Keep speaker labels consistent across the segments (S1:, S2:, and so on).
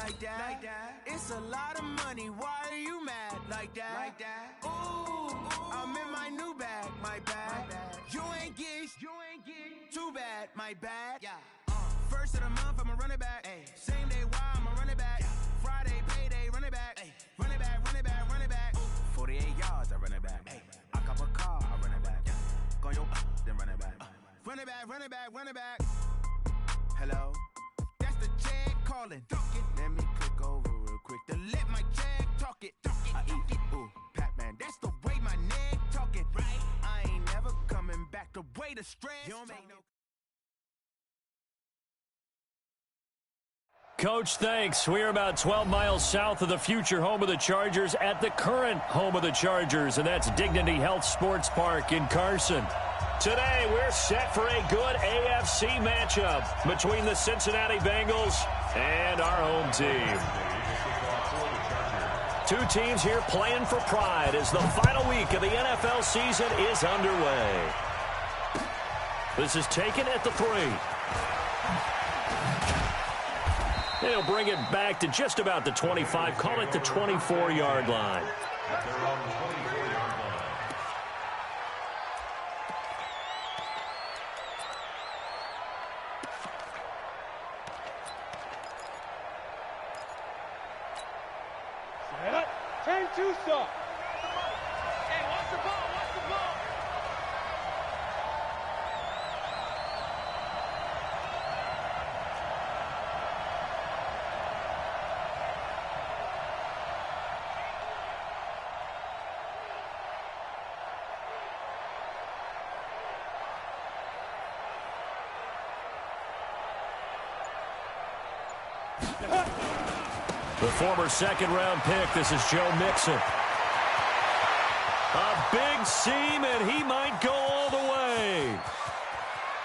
S1: like that. It's a lot of money, why are you mad like that? Ooh, I'm in my new bag, my bad. You ain't get too bad, my bad. First of the month, I'ma run it back. Same day, why I'ma run it back. Friday, payday, run it back. Run it back, run it back, run it back. 48 yards, I run it back. I cop a car, I run it back. Go your then run it back. Run it back, run it back, run it back. Hello, that's the jag calling. Let me click over real quick to let my jag talk it. I eat it, ooh, Pac-Man, that's the way my neck talking. Right, I ain't never coming back the way the stress. You don't make no.
S2: Coach, thanks. We are about 12 miles south of the future home of the Chargers at the current home of the Chargers, and that's Dignity Health Sports Park in Carson. Today, we're set for a good AFC matchup between the Cincinnati Bengals and our home team. Two teams here playing for pride as the final week of the NFL season is underway. This is taken at the 3. They'll bring it back to just about the 25. Call it the 24-yard line.
S3: They're on the 24-yard line.
S4: Set up. 10-2 stop. Hey, watch the ball. Watch the ball.
S2: The former second-round pick, this is Joe Mixon. A big seam, and he might go all the way.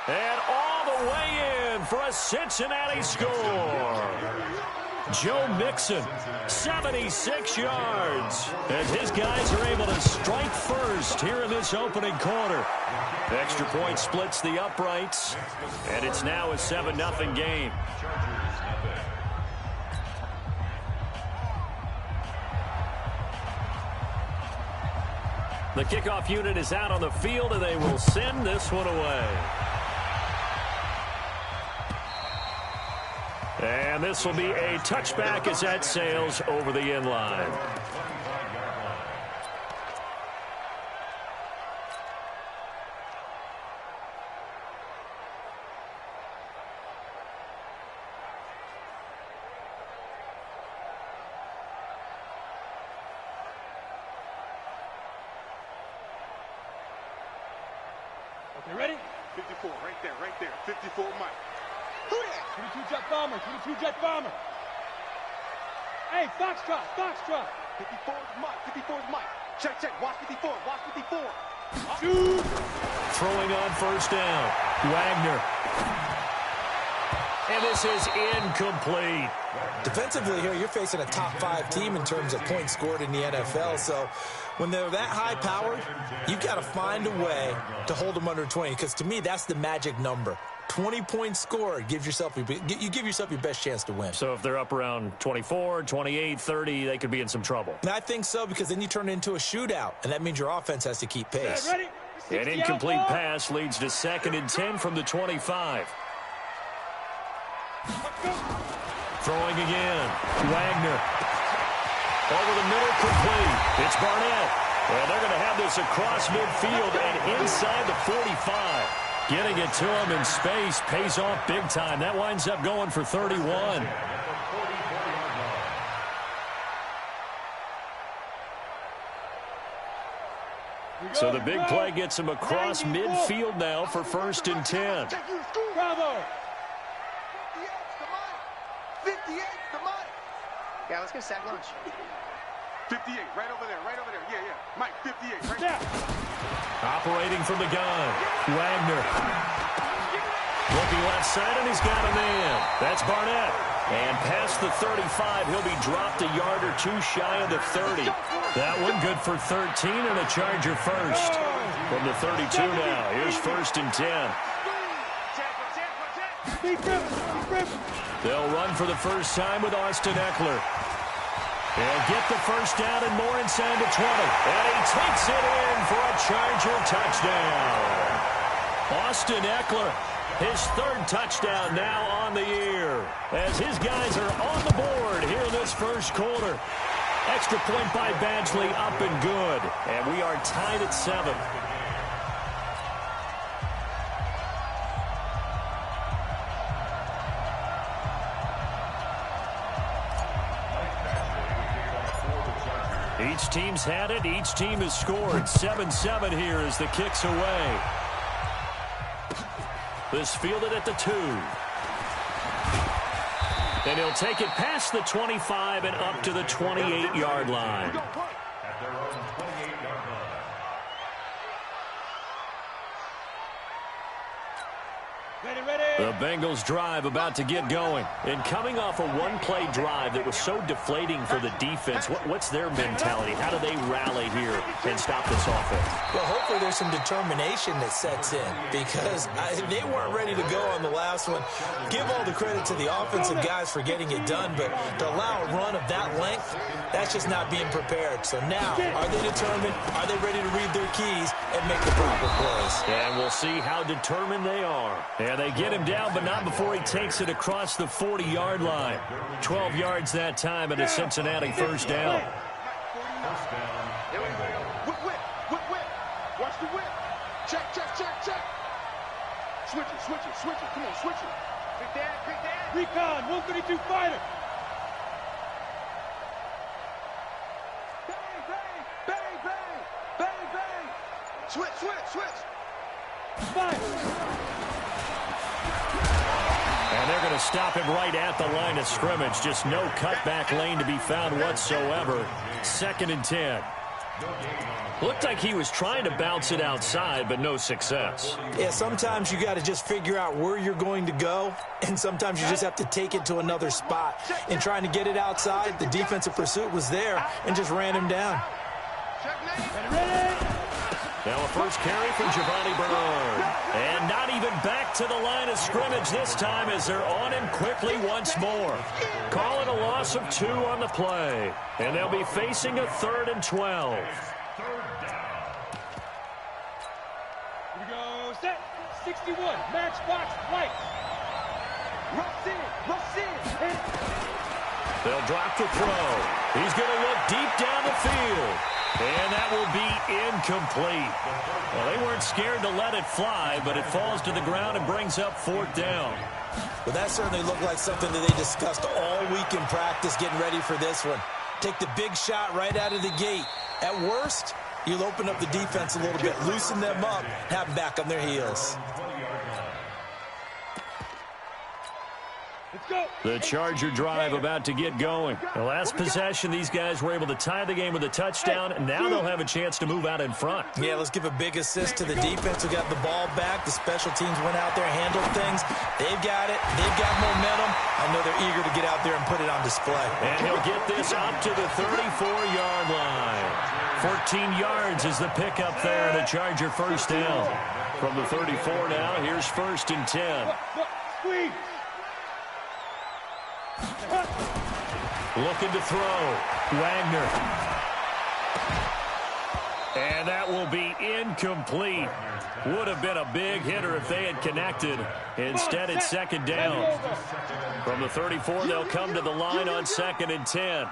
S2: And all the way in for a Cincinnati score. Joe Mixon, 76 yards. As his guys are able to strike first here in this opening quarter. Extra point splits the uprights, and it's now a 7-0 game. The kickoff unit is out on the field, and they will send this one away. And this will be a touchback as that sails over the end line.
S4: Okay, ready?
S5: 54, right there, 54 Mike. Who that?
S4: 22 jet bomber, 22 jet bomber. Hey, Foxtrot.
S5: 54 is Mike. Check, watch 54, watch 54.
S4: Shoot!
S2: Throwing on first down, Wagner. And this is incomplete.
S6: Defensively here, you're facing a top 5 team in terms of points scored in the NFL. So when they're that high-powered, you've got to find a way to hold them under 20. Because to me, that's the magic number. 20 points scored, you give yourself your best chance to win.
S2: So if they're up around 24, 28, 30, they could be in some trouble.
S6: And I think so, because then you turn it into a shootout, and that means your offense has to keep pace.
S4: Ready?
S2: An incomplete pass leads to 2nd and 10 from the 25. Throwing again. Wagner. Over the middle, complete. It's Barnett. And they're going to have this across midfield and inside the 45. Getting it to him in space pays off big time. That winds up going for 31. So the big play gets him across midfield now for 1st and 10.
S4: Bravo!
S5: 58 to Mike.
S7: Yeah, let's get sack lunch.
S5: 58, right over there. Yeah. Mike, 58, right
S4: there.
S2: Operating from the gun, Wagner. Looking left side, and he's got a man. That's Barnett. And past the 35, he'll be dropped a yard or two shy of the 30. That one good for 13 and a Charger first. From the 32 now, here's 1st and 10.
S4: Deep rip.
S2: They'll run for the first time with Austin Eckler. He'll get the first down and more inside the 20. And he takes it in for a Charger touchdown. Austin Eckler, his third touchdown now on the year. As his guys are on the board here in this first quarter. Extra point by Badgley, up and good. And we are tied at 7. Each team's had it. Each team has scored. 7-7 here as the kick's away. This fielded at the 2. And he'll take it past the 25 and up to the 28-yard line.
S3: At their own 28-yard line.
S2: The Bengals drive about to get going. And coming off a one-play drive that was so deflating for the defense, what's their mentality? How do they rally here and stop this offense?
S6: Well, hopefully there's some determination that sets in because they weren't ready to go on the last one. Give all the credit to the offensive guys for getting it done, but to allow a run of that length, that's just not being prepared. So now, are they determined? Are they ready to read their keys and make the proper plays?
S2: And we'll see how determined they are. And they get him down, but not before he takes it across the 40-yard line. 12 yards that time and a Cincinnati first down.
S3: First down.
S5: Whip. Watch the whip. Check. Switch it. Come on, switch it. Big dad.
S4: Recon, 132 fighter.
S5: Bang. Switch.
S4: Fire.
S2: And they're going to stop him right at the line of scrimmage. Just no cutback lane to be found whatsoever. 2nd and 10. Looked like he was trying to bounce it outside, but no success.
S6: Yeah, sometimes you got to just figure out where you're going to go, and sometimes you just have to take it to another spot. In trying to get it outside, the defensive pursuit was there and just ran him down.
S2: Now a first carry from Giovanni Bernard. And not even back to the line of scrimmage this time as they're on him quickly once more. Calling a loss of 2 on the play. And they'll be facing a 3rd and 12.
S4: Here we go. Set. 61. Matchbox lights.
S5: Rush in.
S2: They'll drop the throw. He's going to look deep down the field. And that will be incomplete. Well, they weren't scared to let it fly, but it falls to the ground and brings up 4th down.
S6: Well, that certainly looked like something that they discussed all week in practice getting ready for this one. Take the big shot right out of the gate. At worst, you'll open up the defense a little bit, loosen them up, have them back on their heels.
S2: The Charger drive about to get going. The last possession, these guys were able to tie the game with a touchdown, and now they'll have a chance to move out in front.
S6: Yeah, let's give a big assist to the defense who got the ball back. The special teams went out there, handled things. They've got it. They've got momentum. I know they're eager to get out there and put it on display.
S2: And he'll get this up to the 34-yard line. 14 yards is the pickup there, and a Charger first down. From the 34 now, here's 1st and 10.
S4: Squeeze.
S2: Looking to throw. Wagner. And that will be incomplete. Would have been a big hitter if they had connected. Instead, it's 2nd down. From the 34, they'll come to the line on 2nd and 10.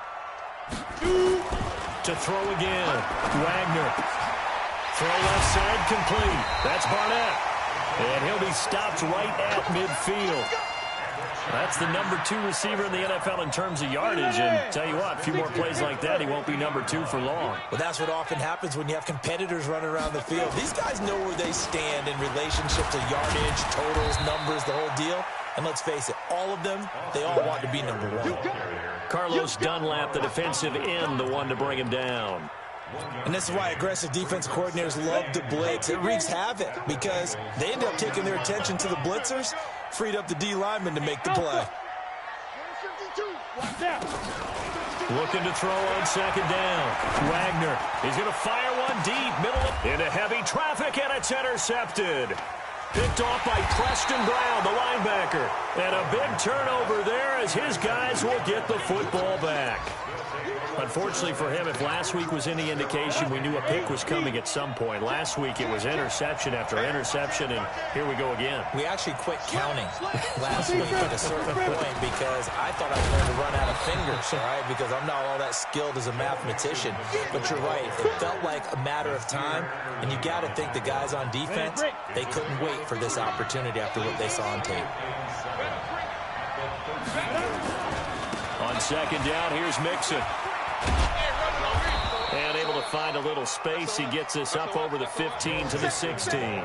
S2: To throw again. Wagner. Throw left side complete. That's Barnett. And he'll be stopped right at midfield. That's the number 2 receiver in the NFL in terms of yardage. And tell you what, a few more plays like that, he won't be number 2 for long.
S6: Well, that's what often happens when you have competitors running around the field. These guys know where they stand in relationship to yardage, totals, numbers, the whole deal. And let's face it, all of them, they all want to be number 1.
S2: Carlos Dunlap, the defensive end, the one to bring him down.
S6: And this is why aggressive defense coordinators love to blitz. It wreaks havoc because they end up taking their attention to the blitzers, freed up the D lineman to make the play.
S2: Looking to throw on 2nd down. Wagner, he's going to fire one deep, middle into heavy traffic, and it's intercepted. Picked off by Preston Brown, the linebacker. And a big turnover there as his guys will get the football back. Unfortunately for him, if last week was any indication, we knew a pick was coming at some point. Last week it was interception after interception, and here we go again.
S6: We actually quit counting last week at a certain point because I thought I was going to run out of fingers, all right, because I'm not all that skilled as a mathematician. But you're right. It felt like a matter of time, and you got to think the guys on defense, they couldn't wait for this opportunity after what they saw on tape.
S2: On second down, here's Mixon. And able to find a little space. He gets us up over the 15 to the 16.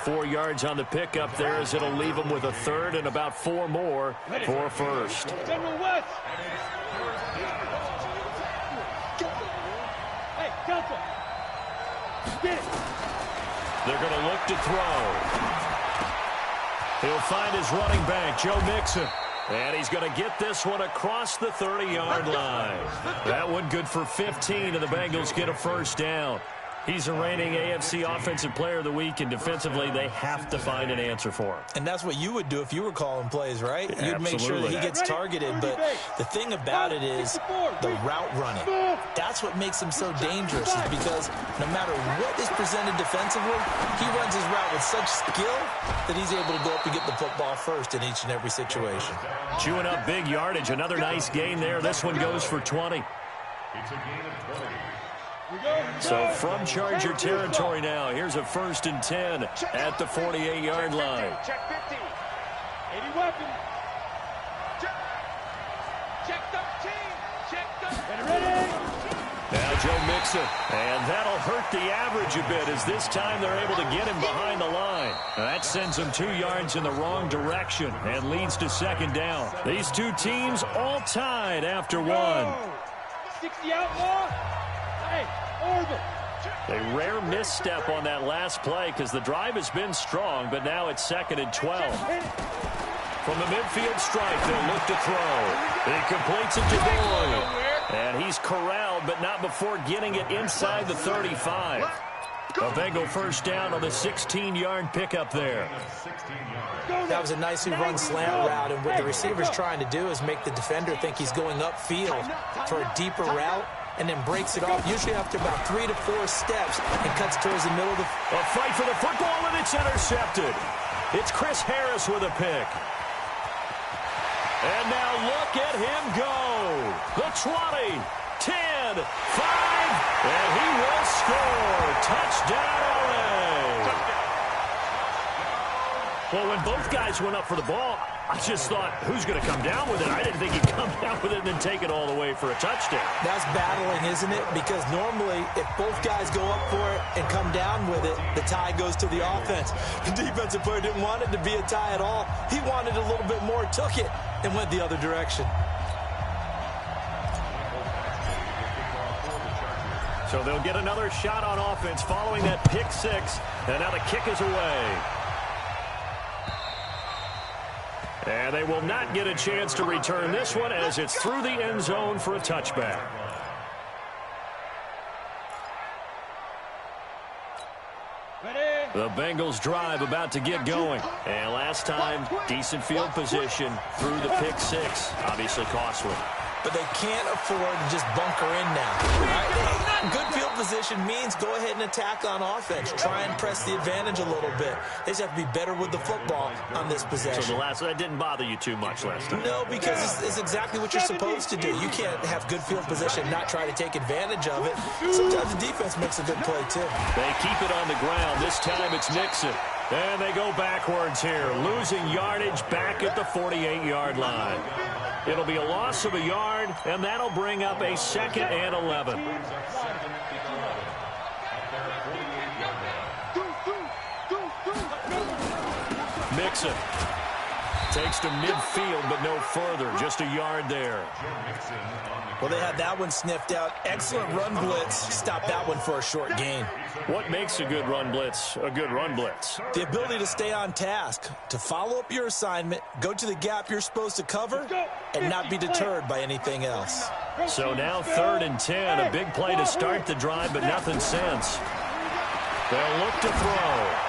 S2: 4 yards on the pickup there as it'll leave him with a third and about 4 more for first.
S4: General West. Hey, Delta. Get it.
S2: They're going to look to throw. He'll find his running back, Joe Mixon. And he's going to get this one across the 30-yard line. That one good for 15, and the Bengals get a first down. He's a reigning AFC Offensive Player of the Week, and defensively, they have to find an answer for him.
S6: And that's what you would do if you were calling plays, right?
S2: Absolutely.
S6: You'd make sure that he gets targeted, but the thing about it is the route running. That's what makes him so dangerous, is because no matter what is presented defensively, he runs his route with such skill that he's able to go up and get the football first in each and every situation.
S2: Chewing up big yardage. Another nice gain there. This one goes for 20.
S3: It's a gain of 20.
S2: So from Charger territory now, here's a 1st and 10 at the 48-yard line.
S5: Check 50.
S4: 80 weapons. Check 13. Check 13. Ready.
S2: Now Joe Mixon, and that'll hurt the average a bit as this time they're able to get him behind the line. That sends him 2 yards in the wrong direction and leads to second down. These two teams all tied after one.
S4: 60 outlaw. Hey, over.
S2: A rare misstep on that last play because the drive has been strong, but now it's 2nd and 12. From the midfield stripe, they'll look to throw. He completes it to Boyd. And he's corralled, but not before getting it inside the 35. A Bengal first down on the 16-yard pickup there.
S6: That was a nicely run slant route, and what the receiver's trying to do is make the defender think he's going upfield for a deeper route, and then breaks it off, usually after about 3 to 4 steps, and cuts towards the middle of the...
S2: A fight for the football, and it's intercepted. It's Chris Harris with a pick. And now look at him go. The 20, 10, 5, and he will score. Touchdown, LA. Well, when both guys went up for the ball, I just thought, who's going to come down with it? I didn't think he'd come down with it and then take it all the way for a touchdown.
S6: That's battling, isn't it? Because normally, if both guys go up for it and come down with it, the tie goes to the offense. The defensive player didn't want it to be a tie at all. He wanted a little bit more, took it, and went the other direction.
S2: So they'll get another shot on offense following that pick six, and now the kick is away. And they will not get a chance to return this one as it's through the end zone for a touchback. The Bengals drive about to get going. And last time, decent field position through the pick six. Obviously costly.
S6: But they can't afford to just bunker in now. Right? Good field position means go ahead and attack on offense. Try and press the advantage a little bit. They just have to be better with the football on this possession.
S2: So that didn't bother you too much last time?
S6: No, because it's exactly what you're supposed to do. You can't have good field position and not try to take advantage of it. Sometimes the defense makes a good play, too.
S2: They keep it on the ground. This time it's Nixon. And they go backwards here, losing yardage back at the 48-yard line. It'll be a loss of a yard, and that'll bring up a 2nd and 11. Mixon takes to midfield, but no further. Just a yard there.
S6: Well, they had that one sniffed out. Excellent run blitz. Stop that one for a short gain.
S2: What makes a good run blitz a good run blitz?
S6: The ability to stay on task, to follow up your assignment, go to the gap you're supposed to cover, and not be deterred by anything else.
S2: So now 3rd and 10. A big play to start the drive, but nothing since. They'll look to throw.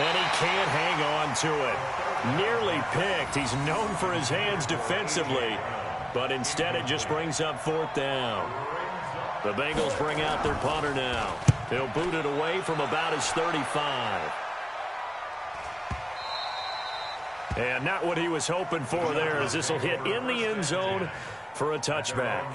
S2: And he can't hang on to it. Nearly picked. He's known for his hands defensively, but instead it just brings up fourth down. The Bengals bring out their punter now. He'll boot it away from about his 35. And not what he was hoping for there, as this will hit in the end zone for a touchback.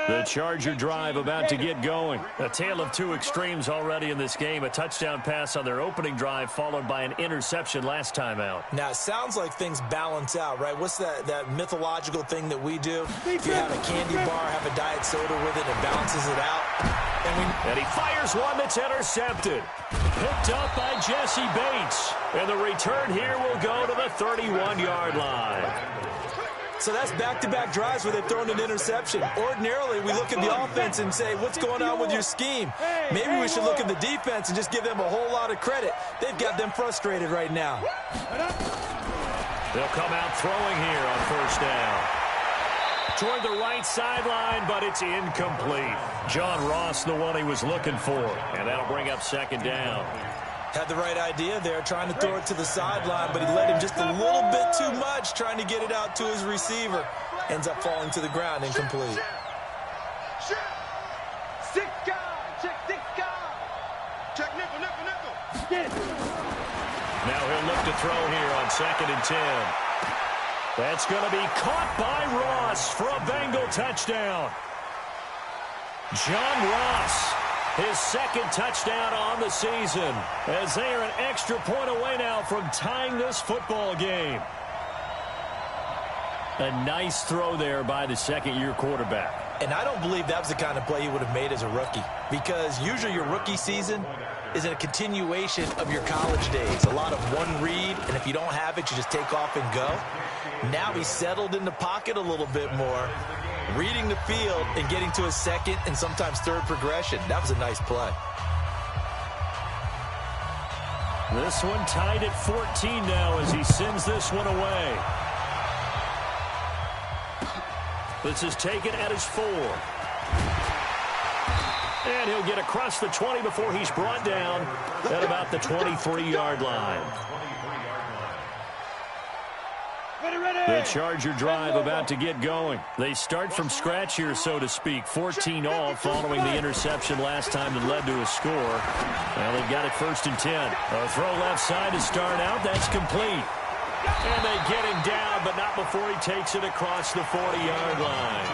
S2: The Charger drive about to get going. A tale of two extremes already in this game. A touchdown pass on their opening drive, followed by an interception last time out.
S6: Now, it sounds like things balance out, right? What's that mythological thing that we do? If you have a candy bar, have a diet soda with it, it balances it out.
S2: And he fires one that's intercepted. Picked up by Jesse Bates. And the return here will go to the 31-yard line.
S6: So that's back-to-back drives where they've thrown an interception. Ordinarily, we look at the offense and say, what's going on with your scheme? Maybe we should look at the defense and just give them a whole lot of credit. They've got them frustrated right now.
S2: They'll come out throwing here on first down. Toward the right sideline, but it's incomplete. John Ross, the one he was looking for. And that'll bring up second down.
S6: Had the right idea there, trying to throw it to the sideline, but he let him just a little bit too much, trying to get it out to his receiver. Ends up falling to the ground, incomplete.
S5: Six guys. Check six guys. Check nickel, nickel, nickel.
S2: Now he'll look to throw here on 2nd and 10. That's going to be caught by Ross for a Bengal touchdown. John Ross, his second touchdown on the season, as they are an extra point away now from tying this football game. A nice throw there by the second-year quarterback.
S6: And I don't believe that was the kind of play he would have made as a rookie, because usually your rookie season is a continuation of your college days. A lot of one read, and if you don't have it, you just take off and go. Now he's settled in the pocket a little bit more, reading the field and getting to his second and sometimes third progression. That was a nice play.
S2: This one tied at 14 now as he sends this one away. This is taken at his 4. And he'll get across the 20 before he's brought down at about the 23-yard line. The Charger drive about to get going. They start from scratch here, so to speak. 14 all following the interception last time that led to a score. Well, they've got it 1st and 10. A throw left side to start out. That's complete. And they get him down, but not before he takes it across the 40-yard line.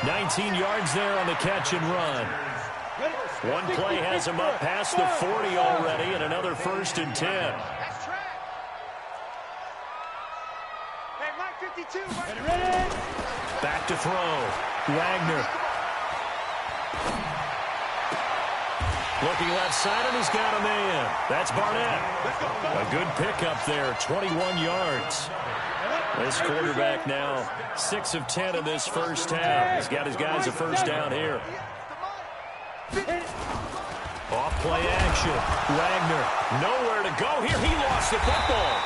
S2: 19 yards there on the catch and run. One play has him up past the 40 already, and another 1st and 10. Back to throw. Wagner. Looking left side, and he's got a man. That's Barnett. A good pickup there, 21 yards. This quarterback now 6 of 10 in this first half. He's got his guys a first down here. Off play action. Wagner nowhere to go here. He lost the football.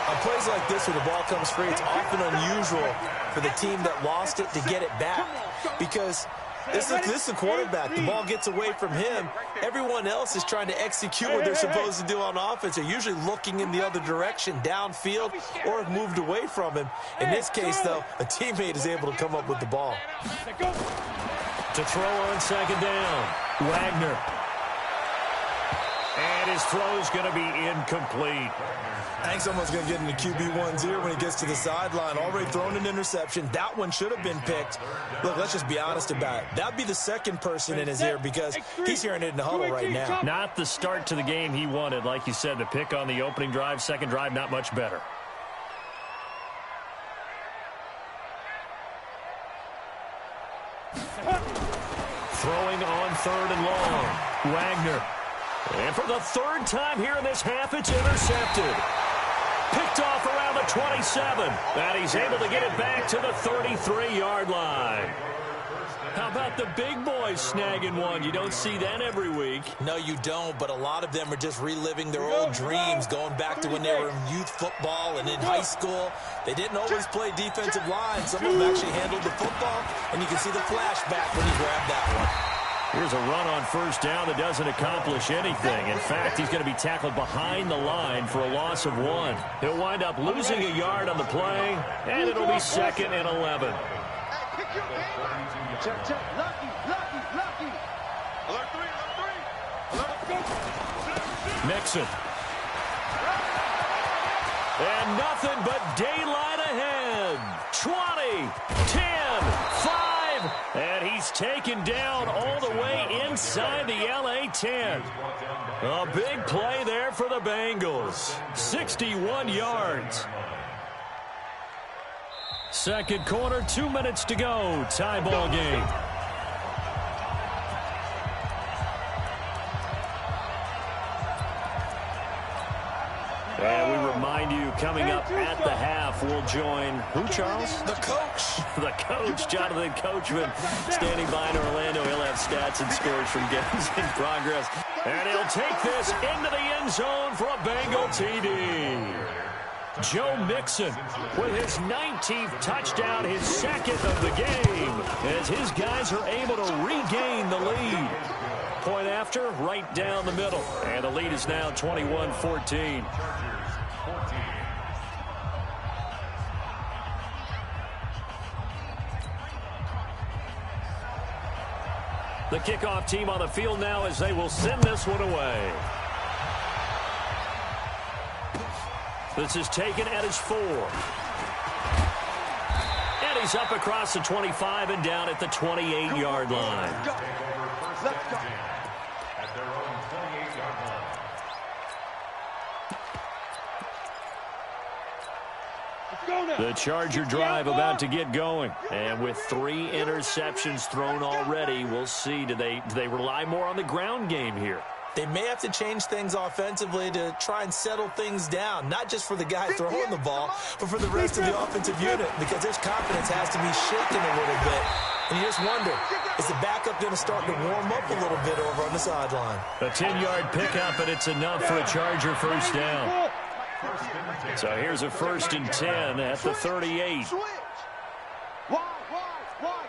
S6: On plays like this where the ball comes free, it's often unusual for the team that lost it to get it back, because this is the quarterback. The ball gets away from him. Everyone else is trying to execute what they're supposed to do on offense. They're usually looking in the other direction, downfield, or have moved away from him. In this case, though, a teammate is able to come up with the ball.
S2: To throw on 2nd down, Wagner. And his throw is going to be incomplete.
S6: I think someone's going to get into QB1's ear when he gets to the sideline. Already thrown an interception. That one should have been picked. Look, let's just be honest about it. That would be the second person in his ear, because he's hearing it in the huddle right now.
S2: Not the start to the game he wanted. Like you said, the pick on the opening drive, second drive, not much better. Throwing on 3rd and long. Wagner. And for the 3rd time here in this half, it's intercepted. Picked off around the 27. And he's able to get it back to the 33-yard line. How about the big boys snagging one? You don't see that every week.
S6: No, you don't, but a lot of them are just reliving their old dreams, going back to when they were in youth football and in high school. They didn't always play defensive line. Some of them actually handled the football, and you can see the flashback when he grabbed that one.
S2: Here's a run on first down that doesn't accomplish anything. In fact, he's going to be tackled behind the line for a loss of 1. He'll wind up losing a yard on the play, and it'll be 2nd and 11.
S5: Check, check. Lucky. Alert 3.
S2: Mixon. And nothing but daylight ahead. 20, 10, 5, and he's taken down all the way inside the LA 10. A big play there for the Bengals. 61 yards. Second quarter, 2 minutes to go. Tie ball game. And we remind you, coming up at the half, we'll join who, Charles?
S6: The coach.
S2: The coach, Jonathan Coachman, standing by in Orlando. He'll have stats and scores from games in progress. And he'll take this into the end zone for a Bengal TD. Joe Mixon with his 19th touchdown, his second of the game, as his guys are able to regain the lead. Point after, right down the middle. And the lead is now 21-14. The kickoff team on the field now as they will send this one away. This is taken at his 4. And he's up across the 25 and down at the 28-yard line.
S5: Let's go.
S3: At their own 28-yard line.
S2: The Charger drive about to get going. And with 3 interceptions thrown already, we'll see. Do they rely more on the ground game here?
S6: They may have to change things offensively to try and settle things down, not just for the guy throwing the ball, but for the rest of the offensive unit, because their confidence has to be shaken a little bit. And you just wonder, is the backup going to start to warm up a little bit over on the sideline?
S2: A 10-yard pickup, and it's enough for a Charger first down. So here's a 1st and 10 at the 38.
S5: Switch. Wide.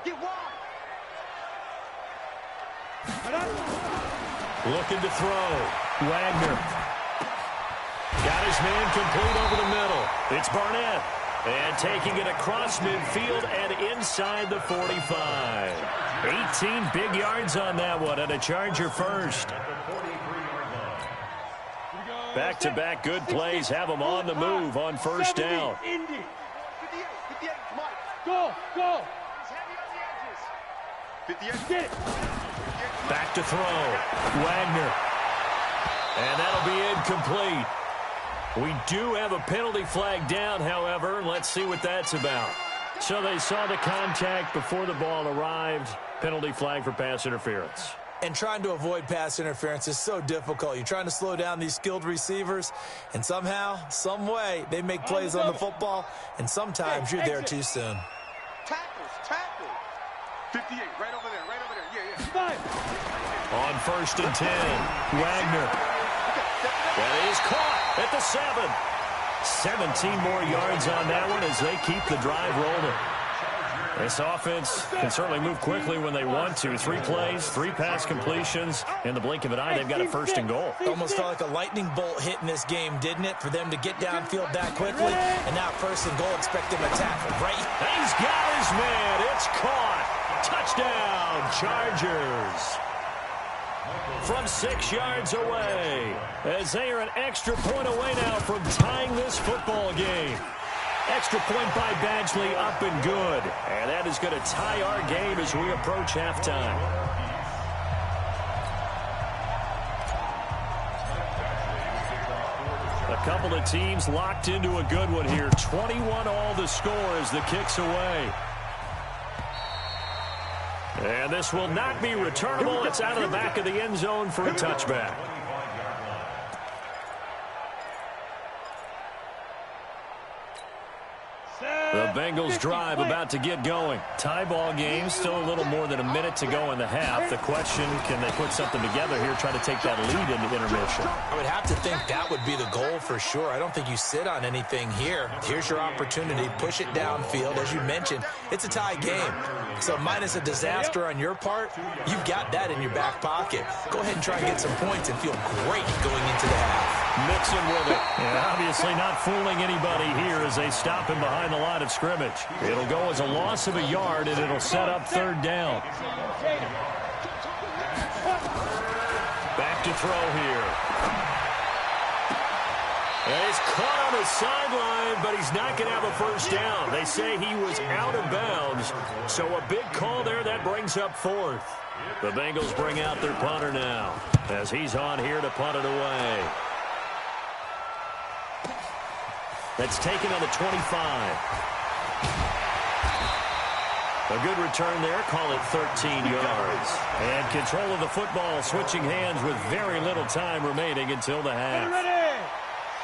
S5: Get wide.
S2: Looking to throw. Wagner. Got his man complete over the middle. It's Barnett. And taking it across midfield and inside the 45. 18 big yards on that one, and a Charger first. Back-to-back good plays have them on the move on first down.
S5: 58, Mike.
S4: Go.
S5: He's heavy on the edges. 58.
S4: Get it.
S2: Back to throw. Wagner. And that'll be incomplete. We do have a penalty flag down, however. Let's see what that's about. So they saw the contact before the ball arrived. Penalty flag for pass interference.
S6: And trying to avoid pass interference is so difficult. You're trying to slow down these skilled receivers, and somehow, some way, they make plays on the football, and sometimes you're there too soon.
S5: Tackles. 58, right over there. Yeah.
S2: On 1st and 10, Wagner. That is caught at the 7. 17 more yards on that one as they keep the drive rolling. This offense can certainly move quickly when they want to. 3 plays, 3 pass completions. In the blink of an eye, they've got a 1st and goal.
S6: It almost felt like a lightning bolt hit in this game, didn't it? For them to get downfield that quickly. And now 1st and goal, expect them to tackle, right?
S2: He's got his man. It's caught. Touchdown, Chargers. From 6 yards away, as they are an extra point away now from tying this football game. Extra point by Badgley, up and good. And that is going to tie our game as we approach halftime. A couple of teams locked into a good one here. 21 all the score as the kick's away. And this will not be returnable. It's out of the back of the end zone for a touchback. The Bengals drive about to get going. Tie ball game, still a little more than a minute to go in the half. The question, can they put something together here, try to take that lead into intermission?
S6: I would have to think that would be the goal for sure. I don't think you sit on anything here. Here's your opportunity. Push it downfield. As you mentioned, it's a tie game. So minus a disaster on your part, you've got that in your back pocket. Go ahead and try and get some points and feel great going into the half.
S2: Mixon with it. And obviously not fooling anybody here as they stop him behind the line of scrimmage. It'll go as a loss of a yard, and it'll set up third down. Back to throw here. And he's caught on the sideline, but he's not going to have a first down. They say he was out of bounds, so a big call there. That brings up fourth. The Bengals bring out their punter now as he's on here to punt it away. That's taken on the 25. A good return there. Call it 13 yards. And control of the football, switching hands with very little time remaining until the half.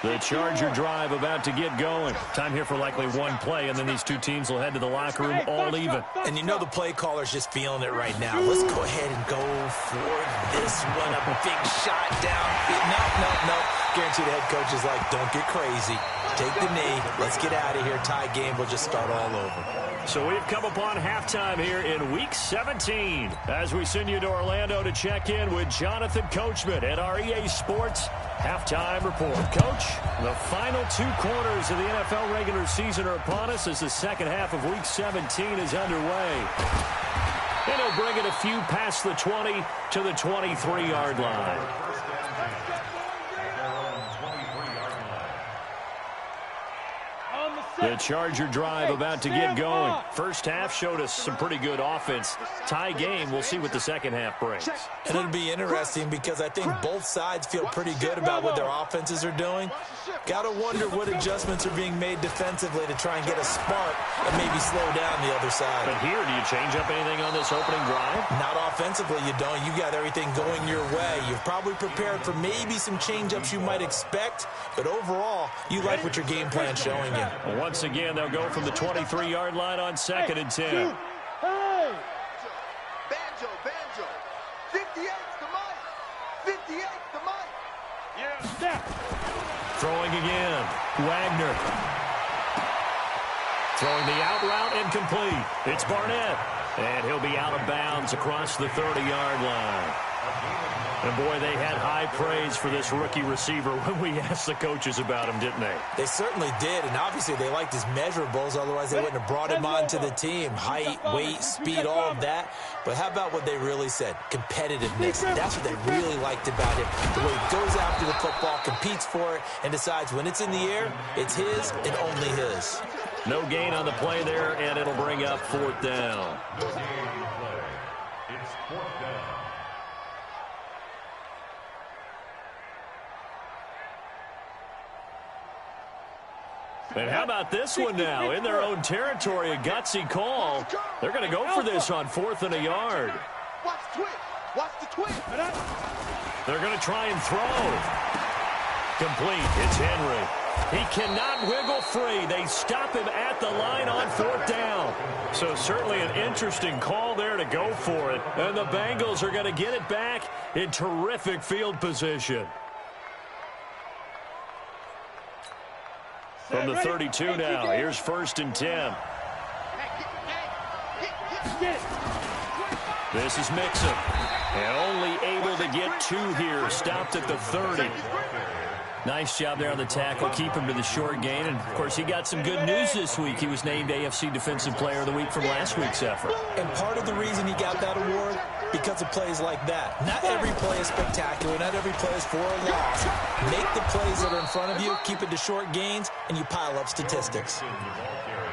S2: The Charger drive about to get going. Time here for likely one play, and then these two teams will head to the locker room all even.
S6: And you know the play caller's just feeling it right now. Let's go ahead and go for this one. A big shot down. No. Guarantee the head coach is like, don't get crazy. Take the knee. Let's get out of here. Tie game will just start all over.
S2: So we've come upon halftime here in Week 17 as we send you to Orlando to check in with Jonathan Coachman at our EA Sports Halftime Report. Coach, the final two quarters of the NFL regular season are upon us as the second half of Week 17 is underway. And he'll bring it a few past the 20 to the 23-yard line. The Charger drive about to get going. First half showed us some pretty good offense. Tie game, we'll see what the second half brings.
S6: And it'll be interesting because I think both sides feel pretty good about what their offenses are doing. Got to wonder what adjustments are being made defensively to try and get a spark and maybe slow down the other side.
S2: But here, do you change up anything on this opening drive?
S6: Not offensively, you don't. You got everything going your way. You've probably prepared for maybe some change-ups you might expect, but overall, you like what your game plan's showing you.
S2: Once again, they'll go from the 23-yard line on 2nd and 10.
S5: Banjo. 58's the mic. 58's the mic.
S4: Yeah.
S2: Throwing again. Wagner. Throwing the out route incomplete. It's Barnett. And he'll be out of bounds across the 30-yard line. And, boy, they had high praise for this rookie receiver when we asked the coaches about him, didn't they?
S6: They certainly did, and obviously they liked his measurables. Otherwise, they wouldn't have brought him onto the team. Height, weight, speed, all of that. But how about what they really said? Competitiveness. That's what they really liked about him. The way he goes after the football, competes for it, and decides when it's in the air, it's his and only his.
S2: No gain on the play there, and it'll bring up fourth down.
S3: It's fourth down.
S2: And how about this one now? In their own territory, a gutsy call. They're going to go for this on 4th and a yard.
S5: Watch the twist. Watch the twist.
S2: They're going to try and throw. Complete. It's Henry. He cannot wiggle free. They stop him at the line on 4th down. So certainly an interesting call there to go for it. And the Bengals are going to get it back in terrific field position. From the 32 now, here's 1st and 10. This is Mixon. And only able to get 2 here. Stopped at the 30. Nice job there on the tackle. Keep him to the short gain. And, of course, he got some good news this week. He was named AFC Defensive Player of the Week from last week's effort.
S6: And part of the reason he got that award, because of plays like that. Not every play is spectacular. Not every play is for a loss. Make the plays that are in front of you, keep it to short gains, and you pile up statistics.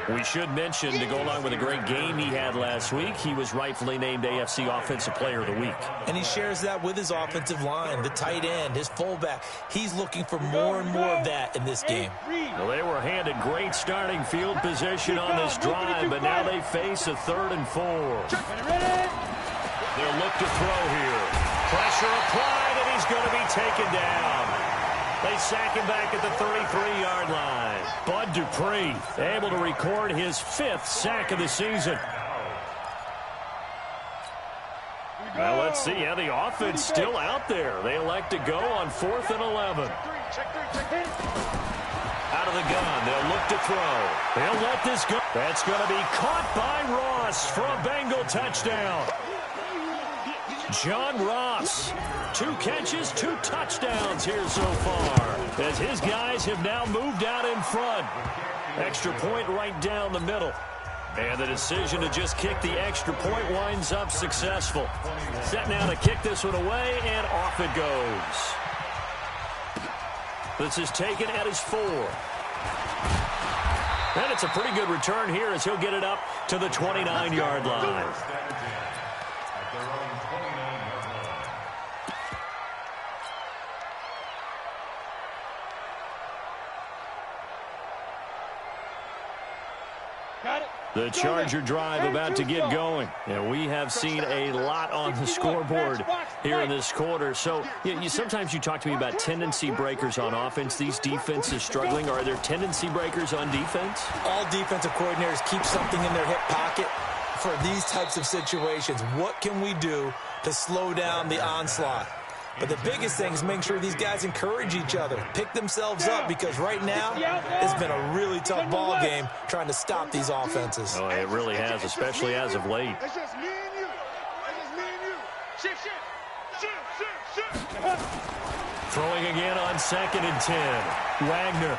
S2: We should mention, to go along with a great game he had last week, he was rightfully named AFC Offensive Player of the Week.
S6: And he shares that with his offensive line, the tight end, his fullback. He's looking for more and more of that in this game.
S2: Well, they were handed great starting field position on this drive, but now they face a 3rd and 4. They'll look to throw here. Pressure applied, and he's going to be taken down. They sack him back at the 33-yard line. Bud Dupree able to record his 5th sack of the season. Well, let's see how the offense still out there. They elect to go on 4th and 11. Out of the gun, they'll look to throw. They'll let this go. That's going to be caught by Ross for a Bengal touchdown. John Ross, 2 catches, 2 touchdowns here so far, as his guys have now moved out in front. Extra point right down the middle. And the decision to just kick the extra point winds up successful. Set now to kick this one away, and off it goes. This is taken at his 4. And it's a pretty good return here as he'll get it up to the 29-yard line. The Charger drive about to get going. And we have seen a lot on the scoreboard here in this quarter. So sometimes you talk to me about tendency breakers on offense. These defenses struggling. Are there tendency breakers on defense?
S6: All defensive coordinators keep something in their hip pocket for these types of situations. What can we do to slow down the onslaught? But the biggest thing is making sure these guys encourage each other, pick themselves up, because right now it's been a really tough ball game trying to stop these offenses.
S2: Oh, it really has, especially as of late.
S5: It's just me and you. It's just me and you. Shift.
S2: Throwing again on 2nd and 10. Wagner.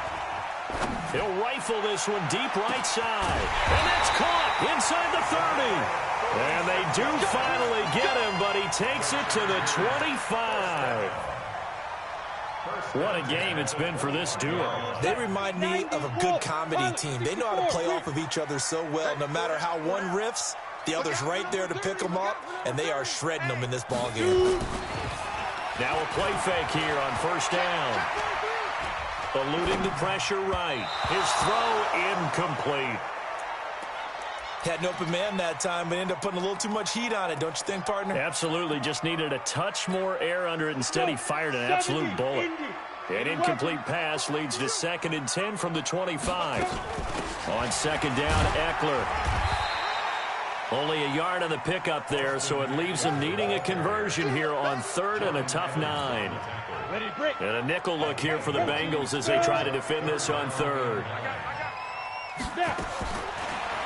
S2: He'll rifle this one deep right side. And that's caught inside the 30. And they do finally get him, but he takes it to the 25. What a game it's been for this duo.
S6: They remind me of a good comedy team. They know how to play off of each other so well. No matter how one riffs, the other's right there to pick them up, and they are shredding them in this ball game.
S2: Now a play fake here on 1st down. Eluding the pressure right. His throw incomplete.
S6: Had an open man that time, but ended up putting a little too much heat on it, don't you think, partner?
S2: Absolutely. Just needed a touch more air under it. Instead, he fired an absolute bullet. An incomplete pass leads to 2nd and 10 from the 25. On 2nd down, Eckler. Only a yard on the pickup there, so it leaves him needing a conversion here on 3rd and a tough 9. And a nickel look here for the Bengals as they try to defend this on 3rd.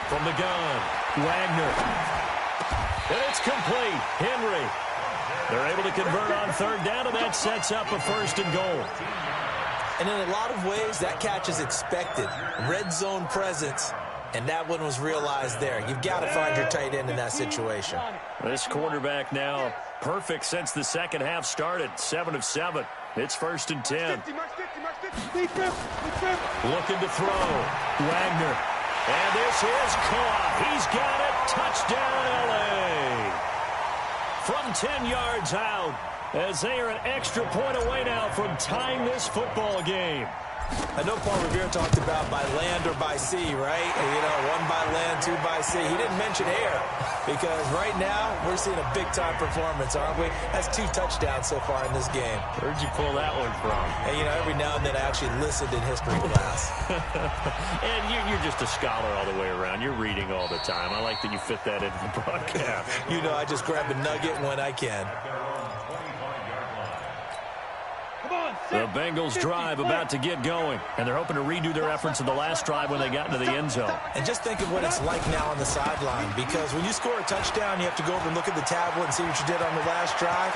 S2: From the gun, Wagner. And it's complete. Henry. They're able to convert on 3rd down, and that sets up a 1st and goal.
S6: And in a lot of ways, that catch is expected. Red zone presence, and that one was realized there. You've got to find your tight end in that situation.
S2: This quarterback now perfect since the second half started. 7 of 7. It's 1st and 10. Looking to throw. Wagner. And this is caught. He's got it. Touchdown, L.A. From 10 yards out, as they are an extra point away now from tying this football game.
S6: I know Paul Revere talked about by land or by sea, right? One by land, 2 by sea. He didn't mention air, because right now we're seeing a big-time performance, aren't we? That's 2 touchdowns so far in this game.
S2: Where'd you pull that one from?
S6: And, every now and then I actually listened in history class.
S2: And you're just a scholar all the way around. You're reading all the time. I like that you fit that into the broadcast.
S6: I just grab a nugget when I can.
S2: The Bengals drive about to get going, and they're hoping to redo their efforts in the last drive when they got into the end zone.
S6: And just think of what it's like now on the sideline, because when you score a touchdown, you have to go over and look at the tablet and see what you did on the last drive.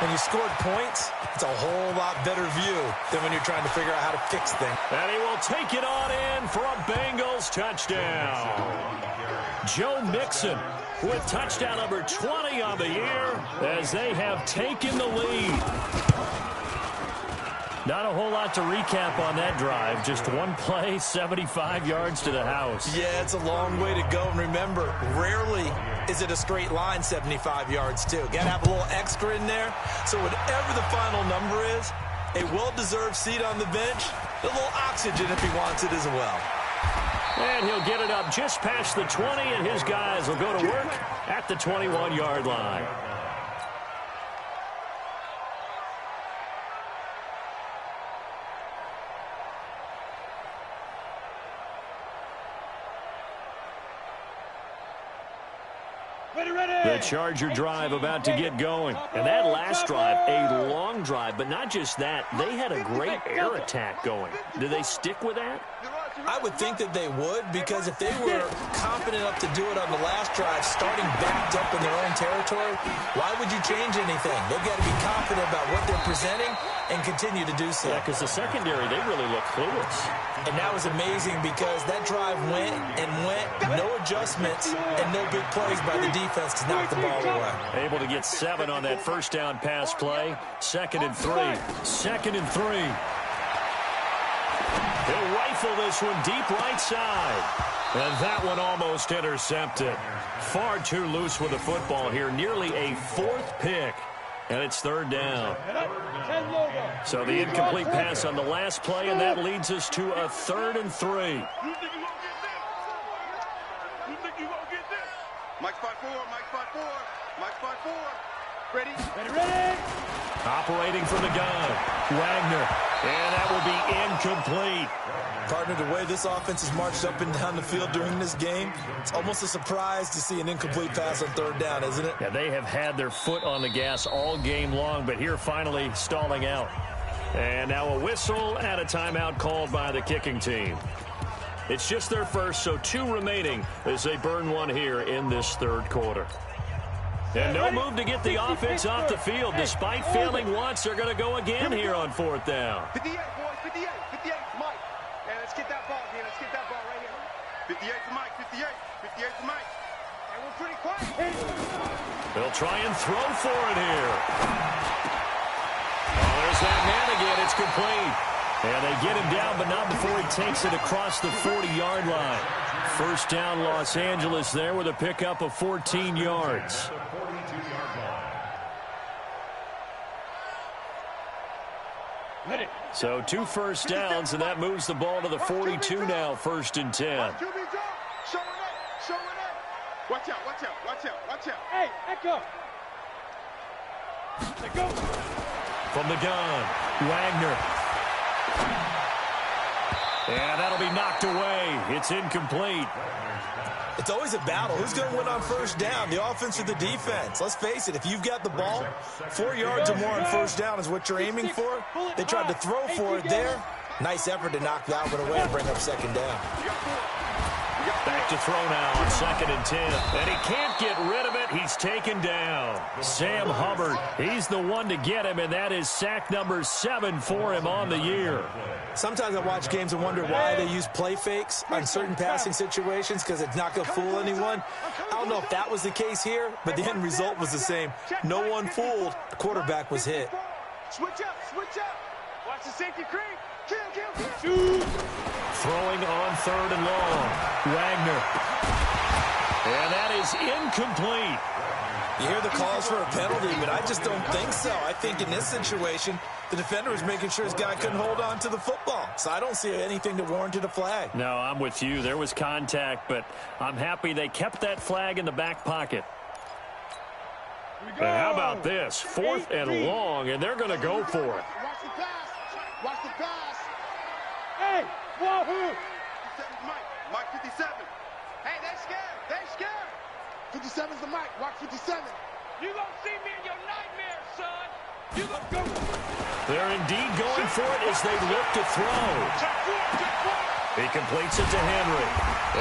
S6: When you scored points, it's a whole lot better view than when you're trying to figure out how to fix things.
S2: And he will take it on in for a Bengals touchdown. Joe Mixon with touchdown number 20 on the year as they have taken the lead. Not a whole lot to recap on that drive. Just one play, 75 yards to the house.
S6: Yeah, it's a long way to go. And remember, rarely is it a straight line 75 yards, too. Got to have a little extra in there. So whatever the final number is, a well-deserved seat on the bench, a little oxygen if he wants it as well.
S2: And he'll get it up just past the 20, and his guys will go to work at the 21-yard line. The Charger drive about to get going. And that last drive, a long drive, but not just that. They had a great air attack going. Do they stick with that?
S6: I would think that they would, because if they were confident enough to do it on the last drive, starting backed up in their own territory, why would you change anything? They've got to be confident about what they're presenting and continue to do so.
S2: Yeah, because the secondary, they really look clueless.
S6: And that was amazing because that drive went and went, no adjustments, and no big plays by the defense to knock the ball away.
S2: Able to get 7 on that first down pass play. 2nd and 3. 2nd and 3. He'll rifle this one deep right side. And that one almost intercepted. Far too loose with the football here. Nearly a 4th pick. And it's 3rd down. So the incomplete pass on the last play, and that leads us to a 3rd and 3.
S5: You think you gonna get this? Mike spot 4, Mike spot 4, Mike spot 4. Ready?
S4: Ready!
S2: Operating from the gun, Wagner. And that will be incomplete.
S6: Partner, the way this offense has marched up and down the field during this game, it's almost a surprise to see an incomplete pass on 3rd down, isn't it?
S2: Yeah, they have had their foot on the gas all game long, but here finally stalling out. And now a whistle and a timeout called by the kicking team. It's just their first, so 2 remaining as they burn one here in this 3rd quarter. And no move to get the offense off the field. Despite failing once, they're going to go again here on 4th down.
S5: 58, boys, 58, 58, Mike. And let's get that ball here. Let's get that ball right here. 58 to Mike, 58, 58 to Mike. And we're pretty quiet.
S2: They'll try and throw for it here. Oh, there's that man again. It's complete. And they get him down, but not before he takes it across the 40-yard line. First down, Los Angeles there with a pickup of 14 yards. So 2 first downs, and that moves the ball to the 42 now, 1st and 10.
S5: Showing up, showing up. Watch out, watch out, watch out, watch out.
S4: Hey, echo. Let's go.
S2: From the gun, Wagner. And that'll be knocked away. It's incomplete.
S6: It's always a battle. Who's going to win on 1st down, the offense or the defense? Let's face it, if you've got the ball, 4 yards or more on 1st down is what you're aiming for. They tried to throw for it there. Nice effort to knock that one away and bring up 2nd down.
S2: Back to throw now on 2nd and 10. And he can't get rid of it. He's taken down. Sam Hubbard, he's the one to get him, and that is sack number 7 for him on the year.
S6: Sometimes I watch games and wonder why they use play fakes on certain passing situations, because it's not going to fool anyone. I don't know if that was the case here, but the end result was the same. No one fooled. The quarterback was hit.
S5: Switch up, switch up. Watch the safety creep. Kill, kill, kill.
S4: Shoot.
S2: Throwing on 3rd and long. Wagner. And that is incomplete.
S6: You hear the calls for a penalty, but I just don't think so. I think in this situation, the defender was making sure his guy couldn't hold on to the football. So I don't see anything that warranted a flag.
S2: No, I'm with you. There was contact, but I'm happy they kept that flag in the back pocket. And how about this? 4th and long, and they're going to go for it.
S5: Watch the pass. Watch the pass.
S4: Hey, wahoo.
S5: 57's Mike. Mike 57.
S7: Hey, they're scared. They're scared.
S5: 57's the Mike. Watch 57.
S4: You gonna see me in your nightmares, son. You gonna go.
S2: They're indeed going for it as they look to throw. He completes it to Henry.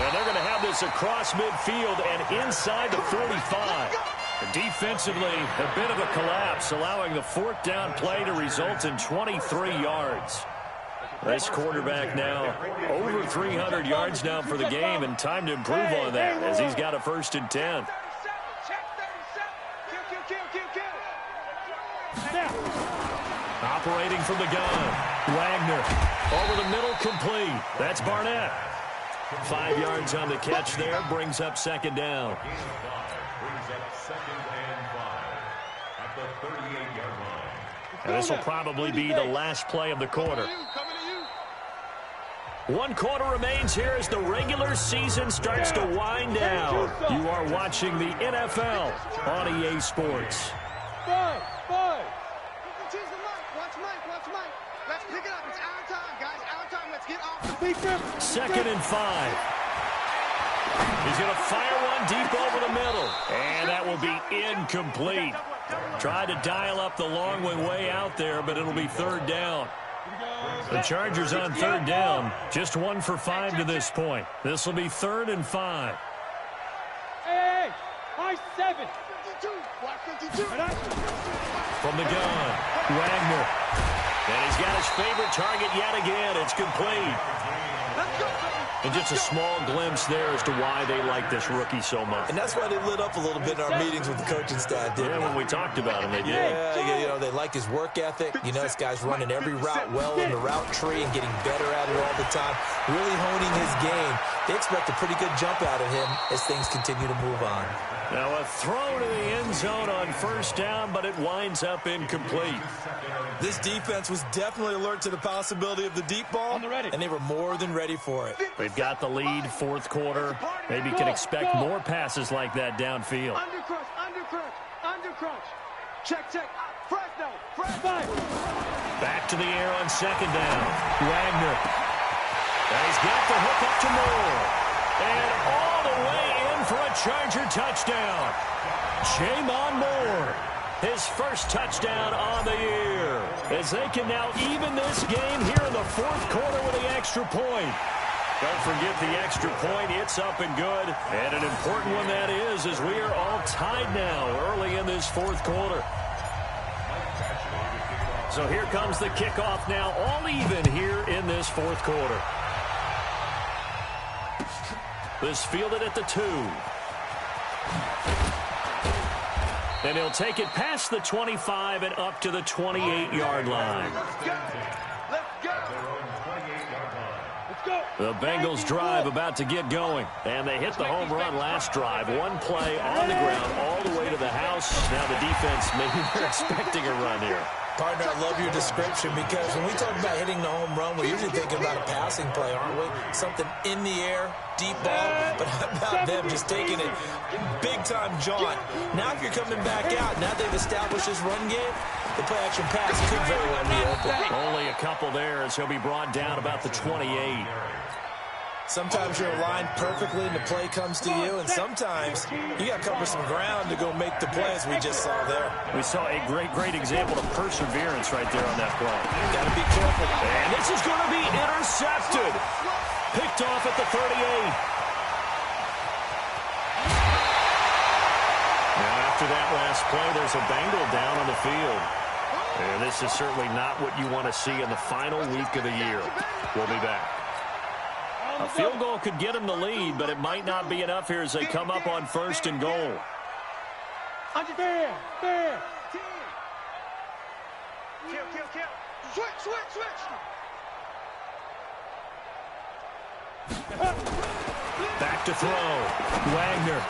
S2: And they're going to have this across midfield and inside the 45. Defensively, a bit of a collapse, allowing the 4th down play to result in 23 yards. This quarterback now over 300 yards now for the game, and time to improve on that as he's got a 1st and 10. Operating from the gun, Wagner over the middle, complete. That's Barnett. 5 yards on the catch there, brings up 2nd down. And this will probably be the last play of the quarter. 1 quarter remains here as the regular season starts to wind down. You are watching the NFL on EA Sports.
S4: Five.
S5: Choose the Mike. Watch Mike. Watch Mike. Let's pick it up. It's our time, guys. Our time. Let's get off the
S2: 2nd and 5. He's going to fire one deep over the middle. And that will be incomplete. Tried to dial up the long way out there, but it'll be third down. The Chargers on third down. Just 1 for 5 to this point. This will be 3rd and 5.
S4: Hey, high 7.
S2: From the gun, Wagner. And he's got his favorite target yet again. It's complete. And just a small glimpse there as to why they like this rookie so much.
S6: And that's why they lit up a little bit in our meetings with the coaching staff, didn't they?
S2: When we talked about him, they did.
S6: Yeah, you know, they like his work ethic. You know, this guy's running every route well in the route tree and getting better at it all the time, really honing his game. They expect a pretty good jump out of him as things continue to move on.
S2: Now a throw to the end zone on first down, but it winds up incomplete.
S6: This defense was definitely alert to the possibility of the deep ball, and they were more than ready for it.
S2: They've got the lead, fourth quarter. Maybe can expect more passes like that downfield.
S7: Under crunch. Check. Fresno.
S2: Back to the air on second down. Wagner. And he's got the hook up to Moore. And all the way in for a Charger touchdown. Jamon Moore. His first touchdown on the year. As they can now even this game here in the fourth quarter with the extra point. Don't forget the extra point. It's up and good. And an important one that is, as we are all tied now early in this fourth quarter. So here comes the kickoff now, all even here in this fourth quarter. This fielded at the 2. And he'll take it past the 25 and up to the 28-yard line. The Bengals drive about to get going. And they hit the home run last drive. One play on the ground all the way to the house. Now the defense, maybe they're expecting a run here.
S6: Partner, I love your description because when we talk about hitting the home run, we're usually thinking about a passing play, aren't we? Something in the air, deep ball, but how about them just taking it big-time jaunt? Now if you're coming back out, now they've established this run game, the play-action pass could very well be open.
S2: Only a couple there as he'll be brought down about the 28.
S6: Sometimes you're aligned perfectly and the play comes to you, and sometimes you got to cover some ground to go make the play as we just saw there.
S2: We saw a great example of perseverance right there on that play.
S6: Got to be careful.
S2: And this is going to be intercepted. Picked off at the 38. Now after that last play, there's a Bengal down on the field. And this is certainly not what you want to see in the final week of the year. We'll be back. A field goal could get them the lead, but it might not be enough here as they come up on 1st and goal.
S7: There. Kill. Switch.
S2: Back to throw. Wagner.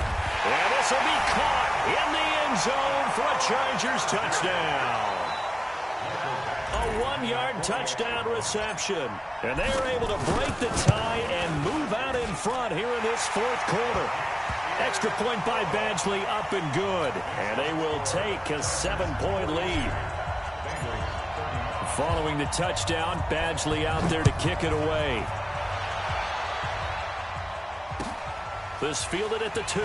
S2: And this will be caught in the end zone for a Chargers touchdown. A 1-yard touchdown reception. And they are able to break the tie and move out in front here in this fourth quarter. Extra point by Badgley up and good. And they will take a 7-point lead. Following the touchdown, Badgley out there to kick it away. This fielded at the 2.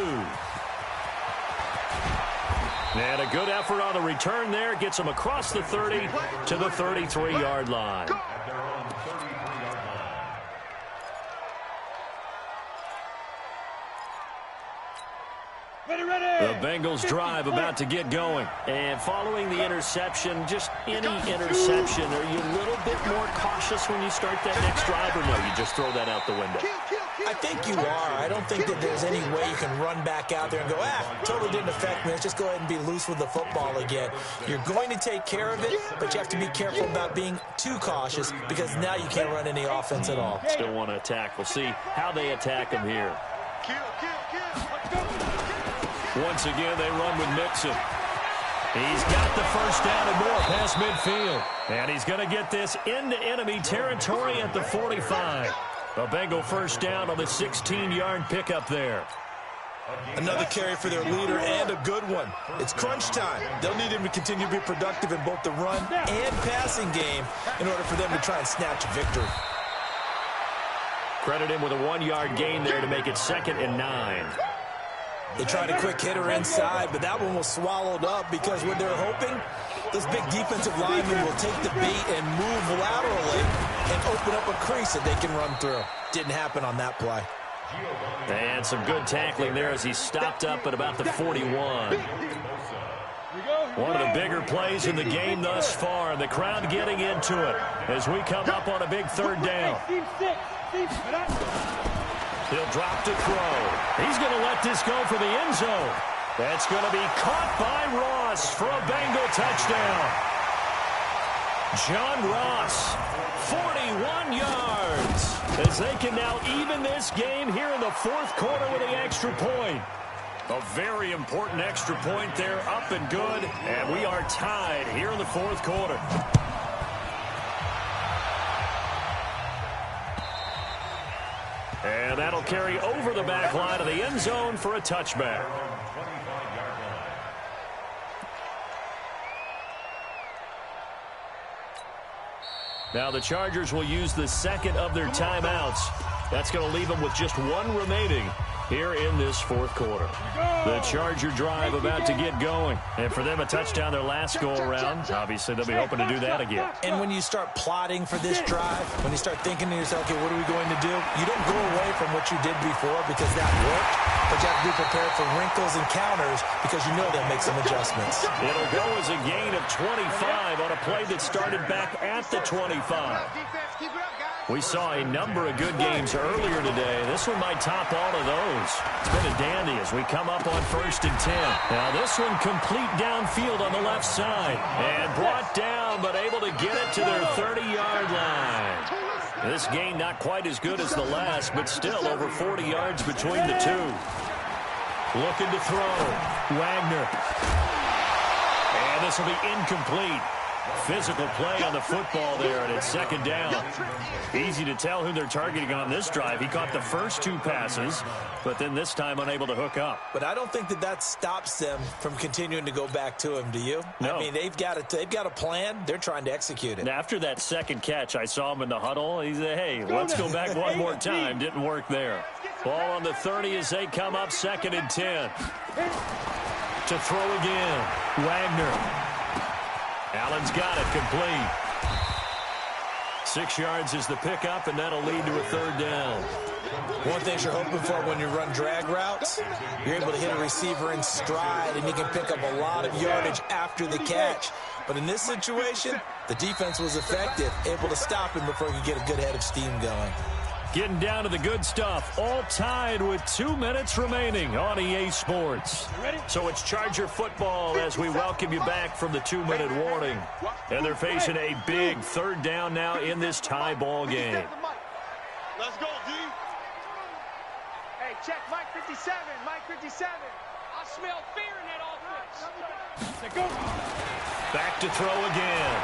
S2: And a good effort on the return there. Gets him across the 30 to the 33-yard line. The Bengals drive about to get going. And following the interception, just any interception, are you a little bit more cautious when you start that next drive, or no, you just throw that out the window?
S6: I think you are. I don't think that there's any way you can run back out there and go, totally didn't affect me. Let's just go ahead and be loose with the football again. You're going to take care of it, but you have to be careful about being too cautious because now you can't run any offense at all.
S2: Still want to attack. We'll see how they attack him here. Once again, they run with Mixon. He's got the first down and more past midfield. And he's going to get this into enemy territory at the 45. A Bengal first down on the 16-yard pickup there.
S6: Another carry for their leader and a good one. It's crunch time. They'll need him to continue to be productive in both the run and passing game in order for them to try and snatch a victory.
S2: Credit him with a 1-yard gain there to make it 2nd and 9.
S6: They tried a quick hitter inside, but that one was swallowed up because what they're hoping, those big defensive linemen will take the bait and move laterally and open up a crease that they can run through. Didn't happen on that play.
S2: And some good tackling there as he stopped up at about the 41. One of the bigger plays in the game thus far, and the crowd getting into it as we come up on a big 3rd down. He'll drop to throw. He's going to let this go for the end zone. That's going to be caught by Ross for a Bengal touchdown. John Ross, 41 yards, as they can now even this game here in the 4th quarter with the extra point. A very important extra point there, up and good, and we are tied here in the 4th quarter. And that'll carry over the back line of the end zone for a touchback. Now the Chargers will use the 2nd of their timeouts. That's going to leave them with just 1 remaining here in this 4th quarter. The Charger drive about to get going. And for them, a touchdown their last go-around. Obviously, they'll be hoping to do that again.
S6: And when you start plotting for this drive, when you start thinking to yourself, okay, what are we going to do? You don't go away from what you did before because that worked, but you have to be prepared for wrinkles and counters because you know they'll make some adjustments.
S2: It'll go as a gain of 25 on a play that started back at the 25. We saw a number of good games earlier today. This one might top all of those. It's been a dandy as we come up on 1st and 10. Now this one complete downfield on the left side. And brought down, but able to get it to their 30-yard line. This gain not quite as good as the last, but still over 40 yards between the two. Looking to throw. Wagner. And this will be incomplete. Physical play on the football there, and it's 2nd down. Easy to tell who they're targeting on this drive. He caught the first 2 passes, but then this time unable to hook up.
S6: But I don't think that stops them from continuing to go back to him, do you?
S2: No.
S6: I mean, they've got a plan. They're trying to execute it.
S2: And after that 2nd catch, I saw him in the huddle. He said, hey, let's go back one more time. Didn't work there. Ball on the 30 as they come up 2nd and 10. To throw again. Wagner. Allen's got it complete. 6 yards is the pickup, and that'll lead to a 3rd down.
S6: One thing you're hoping for when you run drag routes, you're able to hit a receiver in stride, and you can pick up a lot of yardage after the catch. But in this situation, the defense was effective, able to stop him before he could get a good head of steam going.
S2: Getting down to the good stuff, all tied with 2 minutes remaining on EA Sports. So it's Charger football as we welcome you back from the 2-minute warning. And they're facing a big 3rd down now in this tie ball game.
S5: Let's go, D.
S7: Hey, check Mike 57, Mike 57. I smell fear in that offense.
S2: Back to throw again.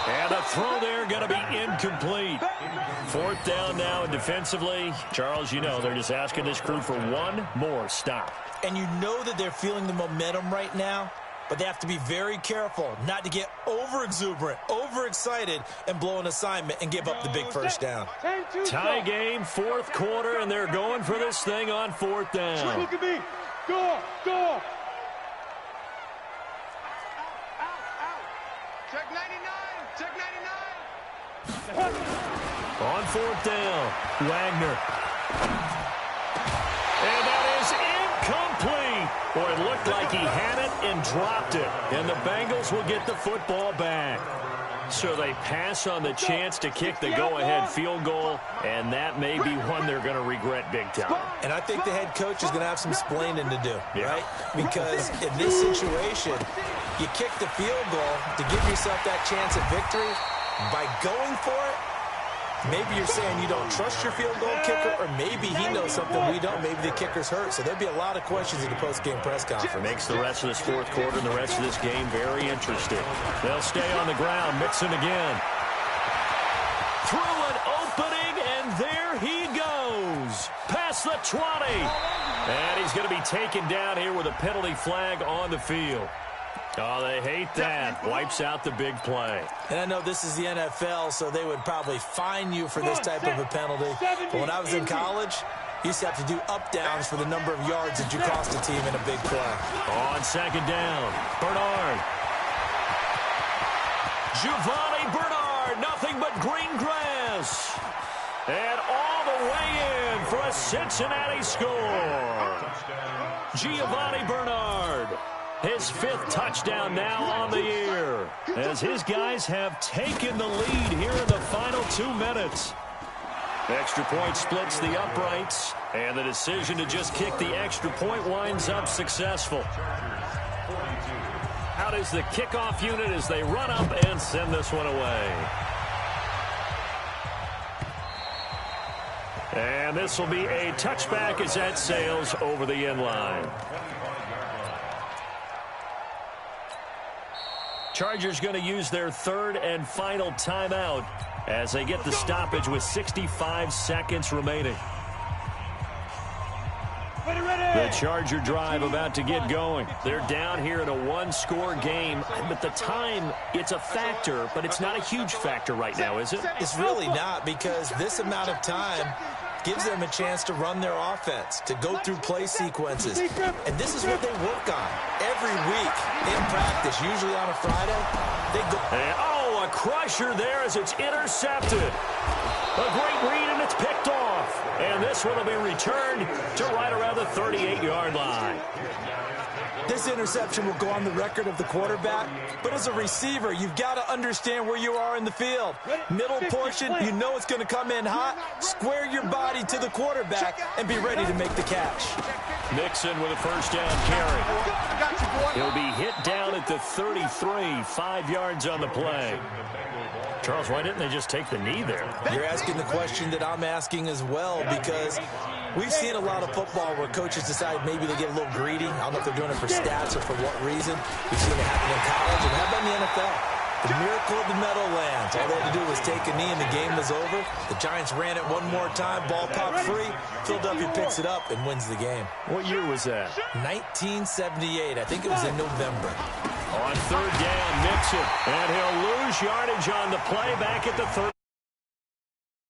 S2: And a throw there going to be incomplete. 4th down now, and defensively, Charles, you know, they're just asking this crew for 1 more stop.
S6: And you know that they're feeling the momentum right now, but they have to be very careful not to get over-exuberant, over-excited, and blow an assignment and give up the big 1st down.
S2: Tie game, 4th quarter, and they're going for this thing on 4th down.
S4: Look at me. Go.
S5: Check 99. Check 99.
S2: On 4th down, Wagner. And that is incomplete. Boy, it looked like he had it and dropped it. And the Bengals will get the football back. So they pass on the chance to kick the go-ahead field goal, and that may be one they're going to regret big time.
S6: And I think the head coach is going to have some explaining to do, right? Because in this situation, you kick the field goal to give yourself that chance of victory. By going for it, maybe you're saying you don't trust your field goal kicker, or maybe he knows something we don't. Maybe the kicker's hurt. So there'll be a lot of questions in the post-game press conference.
S2: Makes the rest of this 4th quarter and the rest of this game very interesting. They'll stay on the ground. Mixon again. Through an opening, and there he goes. Past the 20. And he's going to be taken down here with a penalty flag on the field. Oh, they hate that. Wipes out the big play.
S6: And I know this is the NFL, so they would probably fine you for this type of a penalty. But when I was in college, you used to have to do up-downs for the number of yards that you cost a team in a big play.
S2: On second down, Bernard. Giovanni Bernard, nothing but green grass. And all the way in for a Cincinnati score. Giovanni Bernard, his 5th touchdown now on the year, as his guys have taken the lead here in the final 2 minutes. Extra point splits the uprights, and the decision to just kick the extra point winds up successful. Out is the kickoff unit as they run up and send this one away. And this will be a touchback as that sails over the end line. Chargers going to use their 3rd and final timeout as they get the stoppage with 65 seconds remaining. The Charger drive about to get going. They're down here in a 1-score game. But the time, it's a factor, but it's not a huge factor right now, is it?
S6: It's really not, because this amount of time gives them a chance to run their offense, to go through play sequences. And this is what they work on every week in practice, usually on a Friday. They go.
S2: And, oh, a crusher there as it's intercepted. A great read, and it's picked off. And this one will be returned to right around the 38-yard line.
S6: This interception will go on the record of the quarterback, but as a receiver, you've got to understand where you are in the field. Middle portion, you know it's going to come in hot. Square your body to the quarterback and be ready to make the catch.
S2: Mixon with a first down carry. He'll be hit down at the 33, 5 yards on the play. Charles, why didn't they just take the knee there?
S6: You're asking the question that I'm asking as well, because we've seen a lot of football where coaches decide maybe they get a little greedy. I don't know if they're doing it for stats or for what reason. We've seen it happen in college, and how about in the NFL? The miracle of the Meadowlands. All they had to do was take a knee, and the game was over. The Giants ran it one more time. Ball popped free. Philadelphia picks it up and wins the game.
S2: What year was that?
S6: 1978. I think it was in November.
S2: On 3rd down, Mixon. And he'll lose yardage on the play back at the 30.